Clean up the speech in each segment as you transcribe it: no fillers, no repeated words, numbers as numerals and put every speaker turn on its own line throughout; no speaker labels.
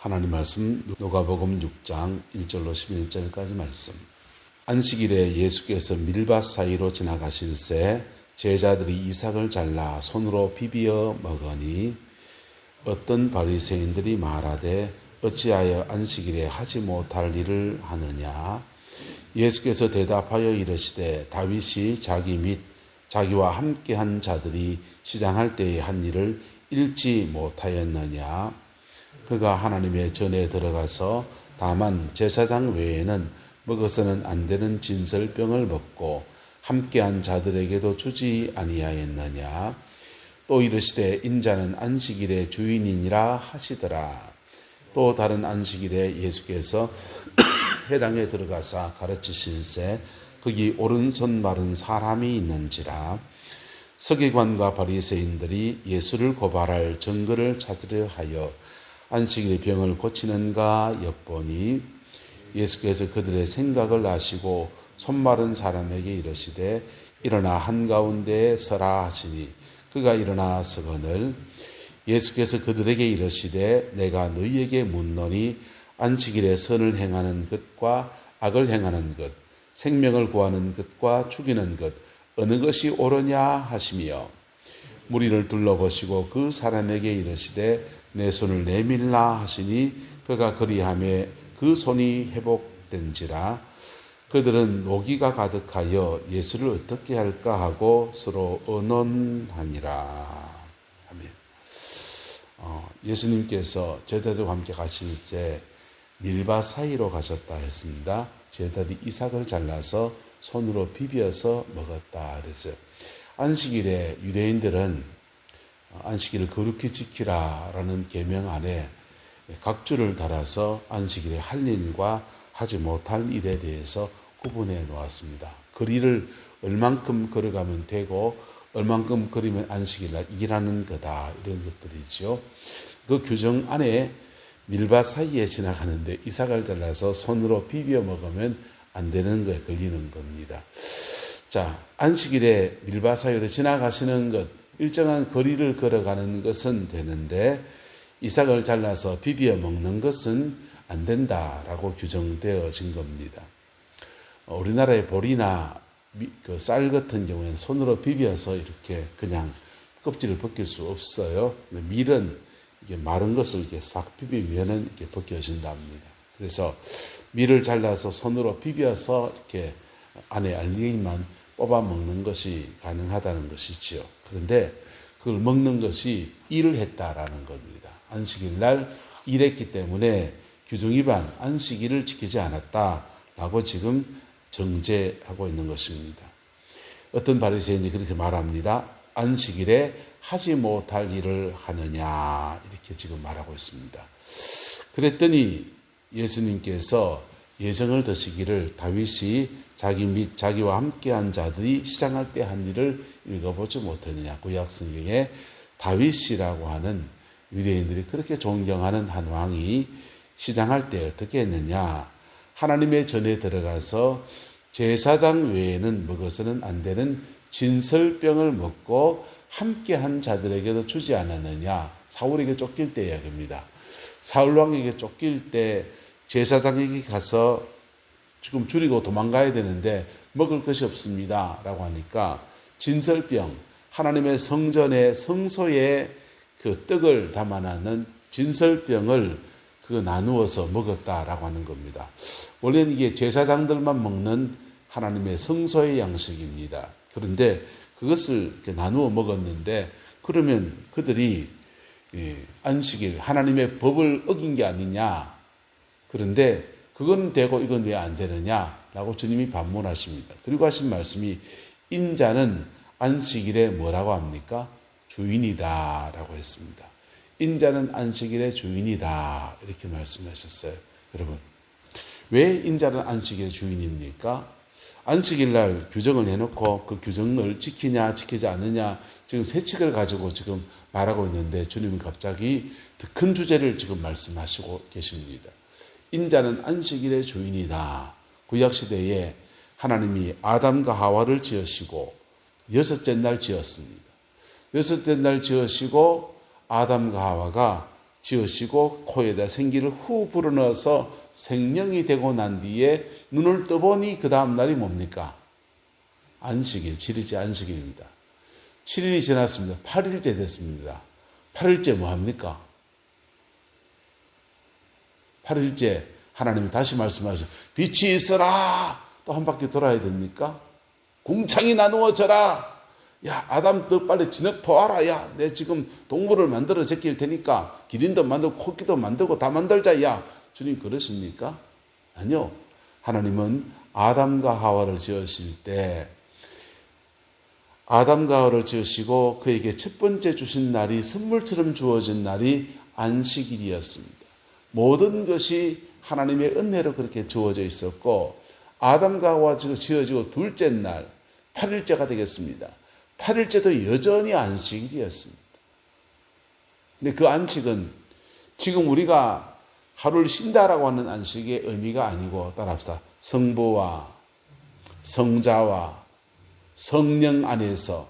하나님 말씀 누가복음 6장 1절로 11절까지 말씀. 안식일에 예수께서 밀밭 사이로 지나가실새 제자들이 이삭을 잘라 손으로 비비어 먹으니 어떤 바리새인들이 말하되 어찌하여 안식일에 하지 못할 일을 하느냐. 예수께서 대답하여 이르시되 다윗이 자기 및 자기와 함께한 자들이 시장할 때에 한 일을 잃지 못하였느냐. 그가 하나님의 전에 들어가서 다만 제사장 외에는 먹어서는 안 되는 진설병을 먹고 함께한 자들에게도 주지 아니하였느냐. 또 이르시되 인자는 안식일의 주인이니라 하시더라. 또 다른 안식일에 예수께서 회당에 들어가사 가르치실새 거기 오른손 마른 사람이 있는지라. 서기관과 바리새인들이 예수를 고발할 증거를 찾으려 하여 안식일의 병을 고치는가 엿보니 예수께서 그들의 생각을 아시고 손 마른 사람에게 이르시되 일어나 한가운데에 서라 하시니 그가 일어나 서거늘 예수께서 그들에게 이르시되 내가 너희에게 묻노니 안식일에 선을 행하는 것과 악을 행하는 것 생명을 구하는 것과 죽이는 것 어느 것이 옳으냐 하시며 무리를 둘러보시고 그 사람에게 이르시되 내 손을 내밀라 하시니 그가 그리하매 그 손이 회복된지라. 그들은 노기가 가득하여 예수를 어떻게 할까 하고 서로 의논하니라. 아멘. 예수님께서 제자들과 함께 가실 때 밀밭 사이로 가셨다 했습니다. 제자들이 이삭을 잘라서 손으로 비벼서 먹었다 그랬어요. 안식일에 유대인들은 안식일을 거룩히 지키라라는 계명 안에 각주를 달아서 안식일에 할 일과 하지 못할 일에 대해서 구분해 놓았습니다. 거리를 얼만큼 걸어가면 되고 얼만큼 걸으면 안식일날 일하는 거다 이런 것들이죠. 그 규정 안에 밀밭 사이에 지나가는데 이삭을 잘라서 손으로 비벼 먹으면 안 되는 거에 걸리는 겁니다. 자, 안식일에 밀밭 사이로 지나가시는 것 일정한 거리를 걸어가는 것은 되는데 이삭을 잘라서 비벼 먹는 것은 안 된다라고 규정되어진 겁니다. 우리나라의 보리나 그 쌀 같은 경우에는 손으로 비벼서 이렇게 그냥 껍질을 벗길 수 없어요. 밀은 이게 마른 것을 이렇게 싹 비비면은 이렇게 벗겨진답니다. 그래서 밀을 잘라서 손으로 비벼서 이렇게 안에 알갱이만 뽑아 먹는 것이 가능하다는 것이지요. 그런데 그걸 먹는 것이 일을 했다라는 겁니다. 안식일 날 일했기 때문에 규정 위반, 안식일을 지키지 않았다라고 지금 정죄하고 있는 것입니다. 어떤 바리새인이 그렇게 말합니다. 안식일에 하지 못할 일을 하느냐 이렇게 지금 말하고 있습니다. 그랬더니 예수님께서 예정을 드시기를 다윗이 자기 및 자기와 함께한 자들이 시장할 때 한 일을 읽어보지 못했느냐. 구약 성경에 다윗이라고 하는 유대인들이 그렇게 존경하는 한 왕이 시장할 때 어떻게 했느냐. 하나님의 전에 들어가서 제사장 외에는 먹어서는 안 되는 진설병을 먹고 함께한 자들에게도 주지 않았느냐. 사울에게 쫓길 때 이야기입니다. 사울 왕에게 쫓길 때 제사장에게 가서 지금 줄이고 도망가야 되는데 먹을 것이 없습니다 라고 하니까 진설병, 하나님의 성전의 성소에 그 떡을 담아놨는 진설병을 그거 나누어서 먹었다라고 하는 겁니다. 원래는 이게 제사장들만 먹는 하나님의 성소의 양식입니다. 그런데 그것을 이렇게 나누어 먹었는데 그러면 그들이 안식일 하나님의 법을 어긴 게 아니냐. 그런데 그건 되고 이건 왜 안 되느냐라고 주님이 반문하십니다. 그리고 하신 말씀이 인자는 안식일에 뭐라고 합니까? 주인이다라고 했습니다. 인자는 안식일의 주인이다 이렇게 말씀하셨어요. 여러분, 왜 인자는 안식일의 주인입니까? 안식일 날 규정을 해놓고 그 규정을 지키냐 지키지 않느냐 지금 세 책을 가지고 지금 말하고 있는데 주님은 갑자기 더 큰 주제를 지금 말씀하시고 계십니다. 인자는 안식일의 주인이다. 구약시대에 하나님이 아담과 하와를 지으시고 여섯째 날 지었습니다. 여섯째 날 지으시고 아담과 하와가 지으시고 코에다 생기를 후 불어넣어서 생명이 되고 난 뒤에 눈을 떠보니 그 다음 날이 뭡니까? 안식일, 7일째 안식일입니다. 7일이 지났습니다. 8일째 됐습니다. 8일째 뭐합니까? 8일째 하나님이 다시 말씀하셔. 빛이 있어라. 또 한 바퀴 돌아야 됩니까? 궁창이 나누어져라. 야, 아담 너 빨리 진흙 퍼와라. 야, 내 지금 동물을 만들어 제낄 테니까 기린도 만들고 코끼도 만들고 다 만들자. 야, 주님 그러십니까? 아니요. 하나님은 아담과 하와를 지으실 때 아담과 하와를 지으시고 그에게 첫 번째 주신 날이 선물처럼 주어진 날이 안식일이었습니다. 모든 것이 하나님의 은혜로 그렇게 주어져 있었고 아담과 하와가 지어지고 둘째 날 8일째가 되겠습니다. 8일째도 여전히 안식일이었습니다. 근데 그 안식은 지금 우리가 하루를 쉰다라고 하는 안식의 의미가 아니고 따라합시다. 성부와 성자와 성령 안에서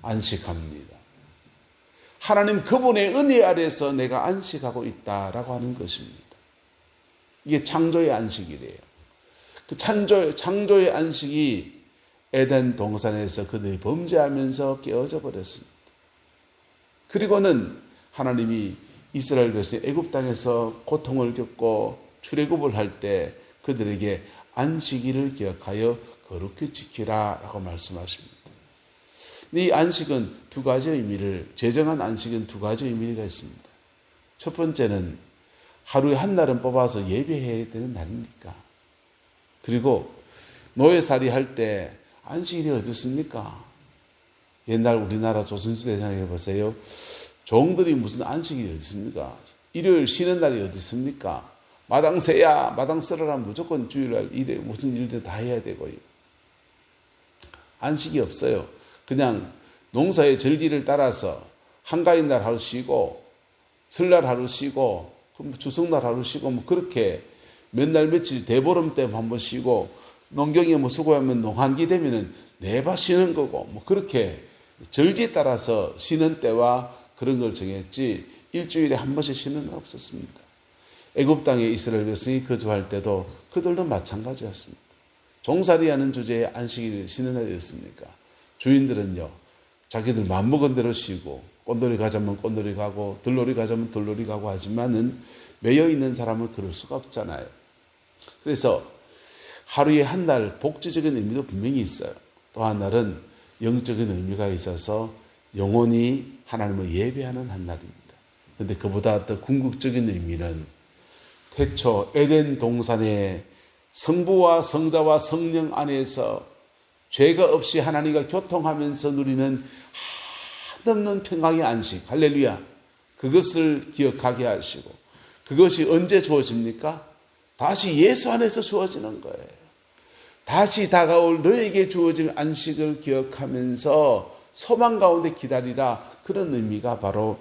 안식합니다. 하나님 그분의 은혜 아래서 내가 안식하고 있다라고 하는 것입니다. 이게 창조의 안식이래요. 그 창조의 안식이 에덴 동산에서 그들이 범죄하면서 깨어져 버렸습니다. 그리고는 하나님이 이스라엘 백성이 애굽 땅에서 고통을 겪고 출애굽을 할 때 그들에게 안식일을 기억하여 거룩히 지키라라고 말씀하십니다. 이 안식은 두 가지 의미를 제정한 안식은 두 가지 의미가 있습니다. 첫 번째는 하루에 한 날은 뽑아서 예배해야 되는 날이니까. 그리고 노예살이 할 때 안식일이 어디 있습니까? 옛날 우리나라 조선시대 생각해 보세요. 종들이 무슨 안식일이 어디 있습니까? 일요일 쉬는 날이 어디 있습니까? 마당 새야, 마당 썰어라 무조건 주일날 일에 무슨 일들 다 해야 되고요. 안식이 없어요. 그냥 농사의 절기를 따라서 한가위 날 하루 쉬고 설날 하루 쉬고 추석날 하루 쉬고 뭐 그렇게 몇 날 며칠 대보름 때 한 번 쉬고 농경에 뭐 수고하면 농한기 되면은 내바 쉬는 거고 뭐 그렇게 절기에 따라서 쉬는 때와 그런 걸 정했지 일주일에 한 번씩 쉬는 건 없었습니다. 애굽 땅에 이스라엘 백성이 거주할 때도 그들도 마찬가지였습니다. 종살이하는 주제에 안식일 쉬는 날이었습니까? 주인들은요 자기들 마음먹은 대로 쉬고 꽃놀이 가자면 꽃놀이 가고 들놀이 가자면 들놀이 가고 하지만은 매여 있는 사람은 그럴 수가 없잖아요. 그래서 하루에 한 날 복지적인 의미도 분명히 있어요. 또 한 날은 영적인 의미가 있어서 영원히 하나님을 예배하는 한 날입니다. 그런데 그보다 더 궁극적인 의미는 태초 에덴 동산의 성부와 성자와 성령 안에서 죄가 없이 하나님과 교통하면서 누리는 한없는 평강의 안식, 할렐루야. 그것을 기억하게 하시고 그것이 언제 주어집니까? 다시 예수 안에서 주어지는 거예요. 다시 다가올 너에게 주어진 안식을 기억하면서 소망 가운데 기다리라. 그런 의미가 바로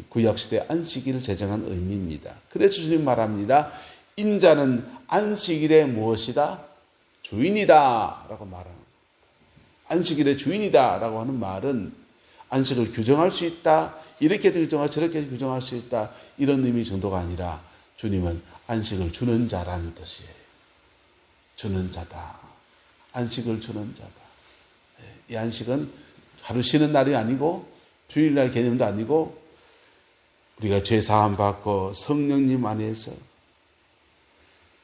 구약시대 안식일을 제정한 의미입니다. 그래서 주님 말합니다. 인자는 안식일의 무엇이다? 주인이다 라고 말합니다. 안식일의 주인이다 라고 하는 말은 안식을 규정할 수 있다. 이렇게도 규정하고 저렇게도 규정할 수 있다. 이런 의미 정도가 아니라 주님은 안식을 주는 자라는 뜻이에요. 주는 자다. 안식을 주는 자다. 이 안식은 하루 쉬는 날이 아니고 주일날 개념도 아니고 우리가 죄 사함 받고 성령님 안에서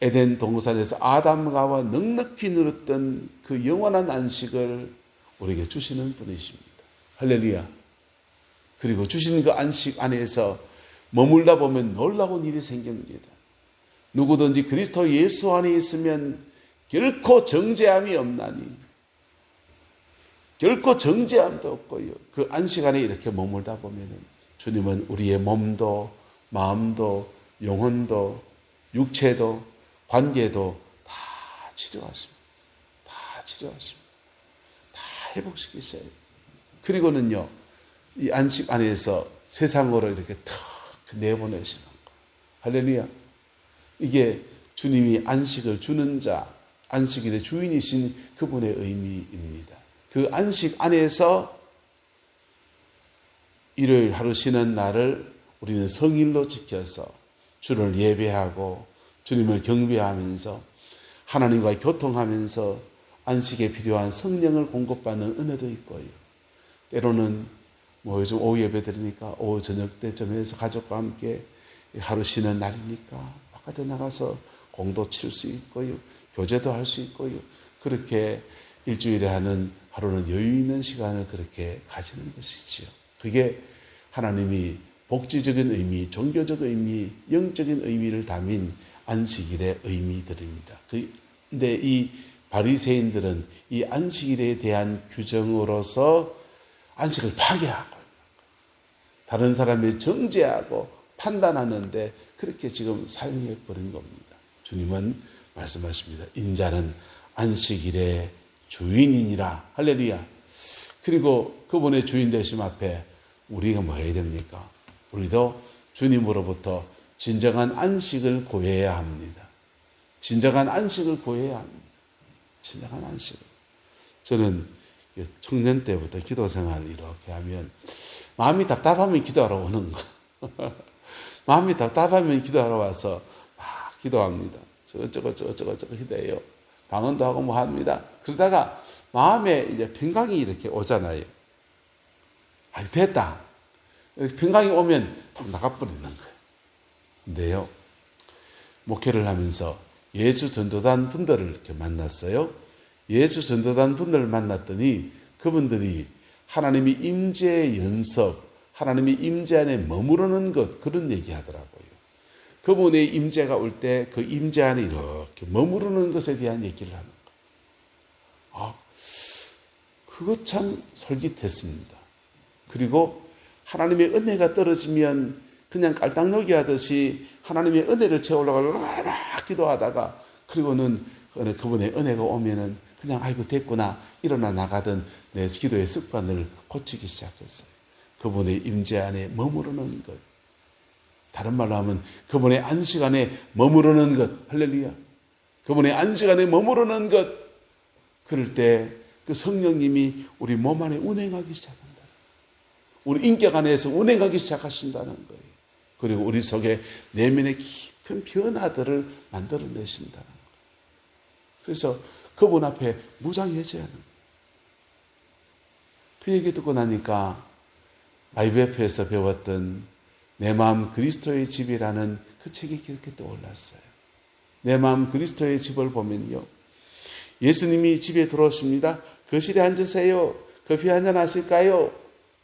에덴 동산에서 아담과 하와 넉넉히 누렸던 그 영원한 안식을 우리에게 주시는 분이십니다. 할렐루야. 그리고 주신 그 안식 안에서 머물다 보면 놀라운 일이 생깁니다. 누구든지 그리스도 예수 안에 있으면 결코 정죄함이 없나니 결코 정죄함도 없고요. 그 안식 안에 이렇게 머물다 보면은 주님은 우리의 몸도 마음도 영혼도 육체도 관계도 다 치료하십니다. 다 치료하십니다. 다 회복시키셔요. 그리고는요, 이 안식 안에서 세상으로 이렇게 탁 내보내시는 거. 할렐루야. 이게 주님이 안식을 주는 자, 안식일의 주인이신 그분의 의미입니다. 그 안식 안에서 일요일 하루 쉬는 날을 우리는 성일로 지켜서 주를 예배하고 주님을 경배하면서 하나님과 교통하면서 안식에 필요한 성령을 공급받는 은혜도 있고요. 때로는 요즘 오후 예배 드리니까 오후 저녁 때쯤 해서 가족과 함께 하루 쉬는 날이니까 바깥에 나가서 공도 칠 수 있고요. 교제도 할 수 있고요. 그렇게 일주일에 하는 하루는 여유 있는 시간을 그렇게 가지는 것이지요. 그게 하나님이 복지적인 의미, 종교적 의미, 영적인 의미를 담은 안식일의 의미들입니다. 그런데 이 바리새인들은 이 안식일에 대한 규정으로서 안식을 파괴하고 다른 사람을 정죄하고 판단하는데 그렇게 지금 사용해 버린 겁니다. 주님은 말씀하십니다. 인자는 안식일의 주인이니라. 할렐루야. 그리고 그분의 주인 되심 앞에 우리가 뭐 해야 됩니까? 우리도 주님으로부터 진정한 안식을 구해야 합니다. 진정한 안식을 구해야 합니다. 진정한 안식을. 저는 청년 때부터 기도 생활을 이렇게 하면 마음이 답답하면 기도하러 오는 거. 마음이 답답하면 기도하러 와서 막 기도합니다. 저쩌고 기도해요. 방언도 하고 뭐 합니다. 그러다가 마음에 이제 평강이 이렇게 오잖아요. 아, 됐다. 평강이 오면 또 나가버리는 거예요. 근데요, 목회를 하면서 예수 전도단 분들을 이렇게 만났어요. 예수 전도단 분들을 만났더니 그분들이 하나님이 임재 연습, 하나님이 임재 안에 머무르는 것, 그런 얘기 하더라고요. 그분의 임재가 올 때 그 임재 안에 이렇게 머무르는 것에 대한 얘기를 하는 거예요. 아, 그거 참 솔깃했습니다. 그리고 하나님의 은혜가 떨어지면 그냥 깔딱너기 하듯이 하나님의 은혜를 채우려고 막 기도하다가 그리고는 그분의 은혜가 오면은 그냥 아이고 됐구나 일어나 나가던 내 기도의 습관을 고치기 시작했어요. 그분의 임재 안에 머무르는 것. 다른 말로 하면 그분의 안식 안에 머무르는 것. 할렐루야. 그분의 안식 안에 머무르는 것. 그럴 때 그 성령님이 우리 몸 안에 운행하기 시작한다. 우리 인격 안에서 운행하기 시작하신다는 거예요. 그리고 우리 속에 내면의 깊은 변화들을 만들어내신다는 거예요. 그래서 그분 앞에 무장해제하는 거예요. 그 얘기 듣고 나니까 IBF에서 배웠던 내 마음 그리스도의 집이라는 그 책이 그렇게 떠올랐어요. 내 마음 그리스도의 집을 보면요. 예수님이 집에 들어오십니다. 거실에 앉으세요. 커피 한잔 하실까요?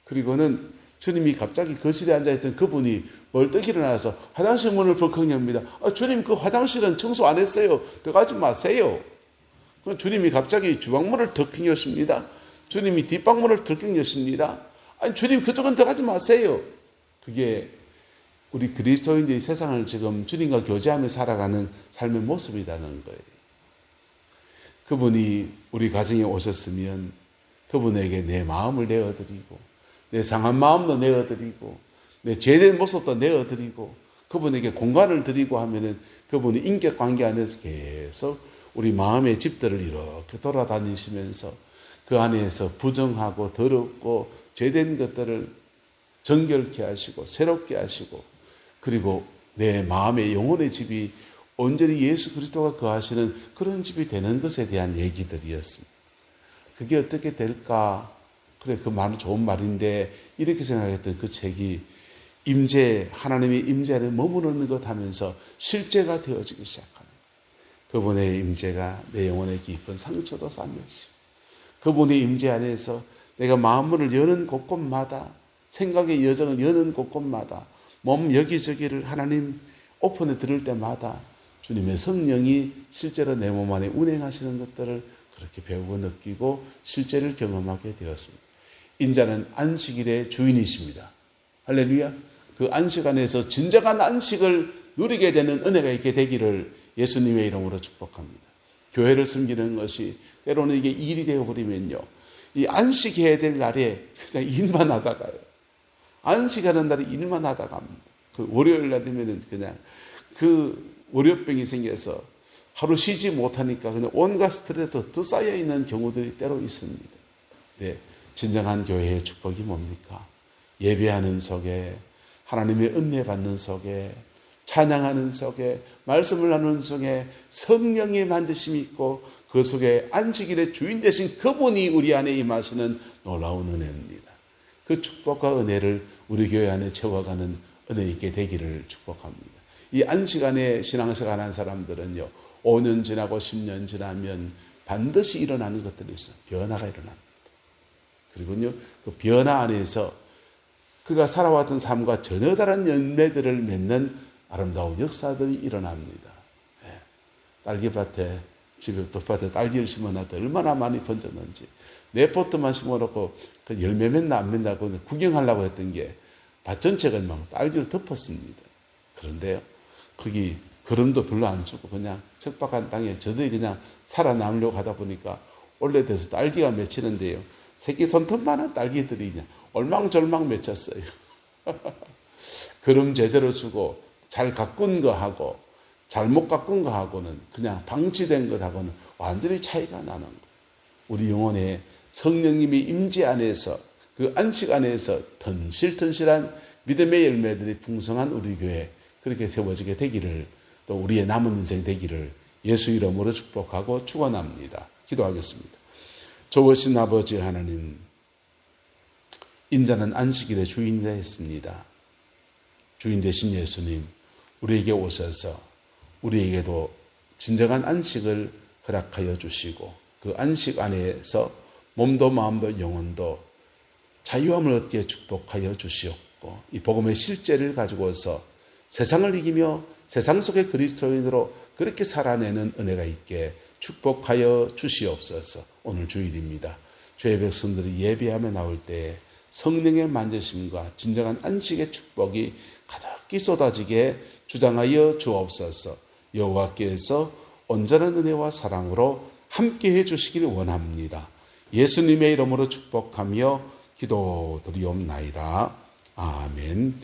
그리고는 주님이 갑자기 거실에 앉아있던 그분이 벌떡 일어나서 화장실 문을 벌컥 엽니다. 주님 그 화장실은 청소 안 했어요. 들어가지 마세요. 주님이 갑자기 주방문을 덜컥 여십니다. 주님이 뒷방문을 덜컥 여십니다. 아니 주님 그쪽은 들어가지 마세요. 그게 우리 그리스도인들이 세상을 지금 주님과 교제하며 살아가는 삶의 모습이라는 거예요. 그분이 우리 가정에 오셨으면 그분에게 내 마음을 내어드리고 내 상한 마음도 내어드리고 내 죄된 모습도 내어드리고 그분에게 공간을 드리고 하면은 그분이 인격관계 안에서 계속 우리 마음의 집들을 이렇게 돌아다니시면서 그 안에서 부정하고 더럽고 죄된 것들을 정결케 하시고 새롭게 하시고 그리고 내 마음의 영혼의 집이 온전히 예수 그리스도가 거하시는 그런 집이 되는 것에 대한 얘기들이었습니다. 그게 어떻게 될까? 그래, 그 말은 좋은 말인데 이렇게 생각했던 그 책이 하나님의 임재 안에 머무르는 것 하면서 실제가 되어지기 시작하는 그분의 임재가 내 영혼의 깊은 상처도 싸매시고 그분의 임재 안에서 내가 마음문을 여는 곳곳마다 생각의 여정을 여는 곳곳마다 몸 여기저기를 하나님 오픈해 들을 때마다 주님의 성령이 실제로 내 몸 안에 운행하시는 것들을 그렇게 배우고 느끼고 실제를 경험하게 되었습니다. 인자는 안식일의 주인이십니다. 할렐루야. 그 안식 안에서 진정한 안식을 누리게 되는 은혜가 있게 되기를 예수님의 이름으로 축복합니다. 교회를 섬기는 것이 때로는 이게 일이 되어버리면요. 이 안식해야 될 날에 그냥 일만 하다가요. 안식하는 날에 일만 하다가 그 월요일 날 되면은 그냥 그 월요병이 생겨서 하루 쉬지 못하니까 그냥 온갖 스트레스 더 쌓여 있는 경우들이 때로 있습니다. 네, 진정한 교회의 축복이 뭡니까? 예배하는 속에 하나님의 은혜 받는 속에, 찬양하는 속에, 말씀을 나누는 속에 성령의 만드심이 있고 그 속에 안식일의 주인 되신 그분이 우리 안에 임하시는 놀라운 은혜입니다. 그 축복과 은혜를 우리 교회 안에 채워가는 은혜 있게 되기를 축복합니다. 이 안식 안에 신앙생활 하는 사람들은요, 5년 지나고 10년 지나면 반드시 일어나는 것들이 있어요. 변화가 일어납니다. 그리고요, 그 변화 안에서 그가 살아왔던 삶과 전혀 다른 열매들을 맺는 아름다운 역사들이 일어납니다. 예. 딸기밭에, 집에 텃밭에 딸기를 심어놨다 얼마나 많이 번졌는지. 내 포트만 심어놓고 그 열매 맺나 안 맺나 구경하려고 했던 게 밭 전체가 막 딸기를 덮었습니다. 그런데요, 거기 거름도 별로 안 주고 그냥 척박한 땅에 저들이 그냥 살아남으려고 하다 보니까 올래돼서 딸기가 맺히는데요, 새끼 손톱만한 딸기들이 그냥 얼망졸망 맺혔어요. 거름 제대로 주고 잘 가꾼 거 하고 잘못 가꾼 거 하고는 그냥 방치된 것하고는 완전히 차이가 나는 거예요. 우리 영혼에 성령님이 임재 안에서 그 안식 안에서 튼실튼실한 믿음의 열매들이 풍성한 우리 교회 그렇게 세워지게 되기를, 또 우리의 남은 인생 되기를 예수 이름으로 축복하고 축원합니다. 기도하겠습니다. 좋으신 아버지 하나님, 인자는 안식일의 주인이라 했습니다. 주인 되신 예수님, 우리에게 오셔서 우리에게도 진정한 안식을 허락하여 주시고 그 안식 안에서 몸도 마음도 영혼도 자유함을 얻게 축복하여 주시옵고, 이 복음의 실제를 가지고서 세상을 이기며 세상 속의 그리스도인으로 그렇게 살아내는 은혜가 있게 축복하여 주시옵소서. 오늘 주일입니다. 죄의 백성들이 예배하며 나올 때 성령의 만지심과 진정한 안식의 축복이 가득히 쏟아지게 주장하여 주옵소서. 여호와께서 온전한 은혜와 사랑으로 함께해 주시기를 원합니다. 예수님의 이름으로 축복하며 기도드리옵나이다. 아멘.